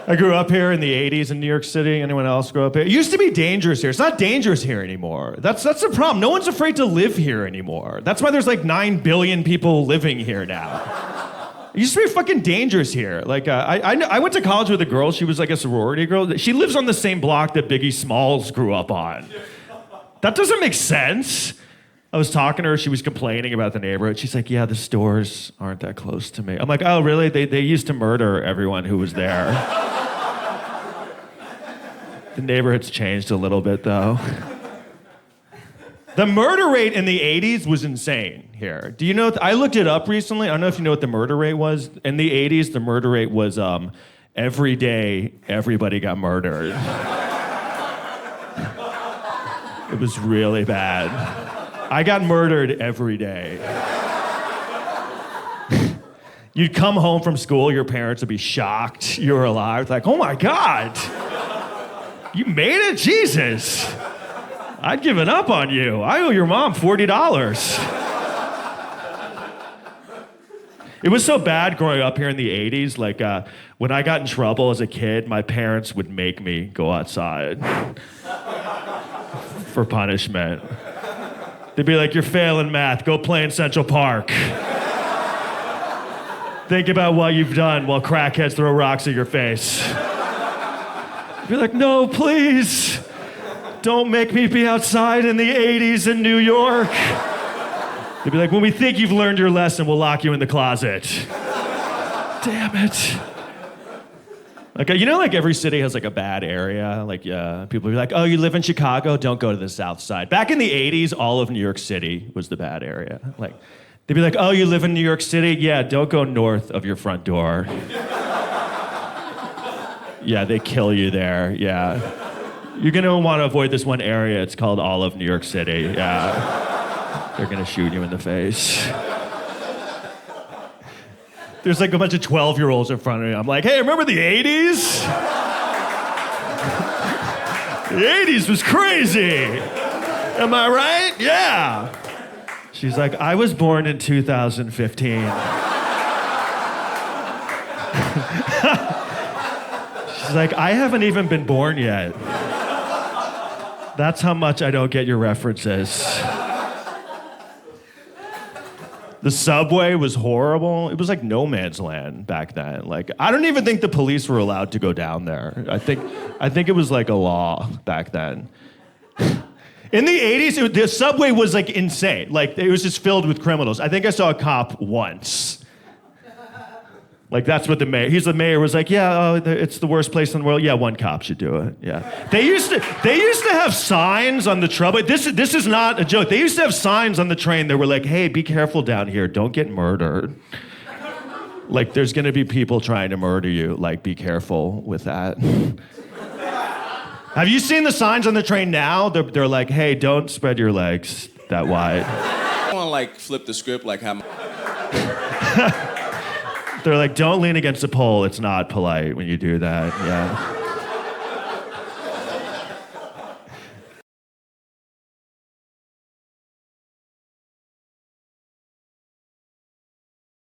I grew up here in the 80s in New York City. Anyone else grow up here? It used to be dangerous here. It's not dangerous here anymore. That's the problem. No one's afraid to live here anymore. That's why there's like 9 billion people living here now. It used to be fucking dangerous here. Like, I went to college with a girl. She was like a sorority girl. She lives on the same block that Biggie Smalls grew up on. That doesn't make sense. I was talking to her. She was complaining about the neighborhood. She's like, yeah, the stores aren't that close to me. I'm like, oh, really? They used to murder everyone who was there. The neighborhood's changed a little bit, though. The murder rate in the 80s was insane here. Do you know? I looked it up recently. I don't know if you know what the murder rate was. In the 80s, the murder rate was every day, everybody got murdered. It was really bad. I got murdered every day. You'd come home from school, your parents would be shocked you were alive. Like, oh my God, you made it? Jesus. I'd given up on you. I owe your mom $40. It was so bad growing up here in the 80s. Like, when I got in trouble as a kid, my parents would make me go outside for punishment. They'd be like, you're failing math. Go play in Central Park. Think about what you've done while crackheads throw rocks at your face. Be like, no, please. Don't make me be outside in the 80s in New York. They'd be like, when we think you've learned your lesson, we'll lock you in the closet. Damn it. Like, you know, like every city has like a bad area. Like, people be like, oh, you live in Chicago? Don't go to the South Side. Back in the 80s, all of New York City was the bad area. Like, they'd be like, oh, you live in New York City? Yeah, don't go north of your front door. Yeah, they kill you there, yeah. You're gonna want to avoid this one area. It's called all of New York City, yeah. They're gonna shoot you in the face. There's like a bunch of 12-year-olds in front of me. I'm like, hey, remember the 80s? The 80s was crazy. Am I right? Yeah. She's like, I was born in 2015. She's like, I haven't even been born yet. That's how much I don't get your references. The subway was horrible. It was like no man's land back then. Like, I don't even think the police were allowed to go down there. I think it was like a law back then. In the 80s, the subway was like insane. Like, it was just filled with criminals. I think I saw a cop once. Like, that's what the mayor was like, yeah, it's the worst place in the world. Yeah, one cop should do it, yeah. They used to have signs on the subway. This is not a joke. They used to have signs on the train that were like, hey, be careful down here. Don't get murdered. Like, there's gonna be people trying to murder you. Like, be careful with that. Have you seen the signs on the train now? They're like, hey, don't spread your legs that wide. I want to like flip the script like how... They're like, don't lean against a pole. It's not polite when you do that, yeah.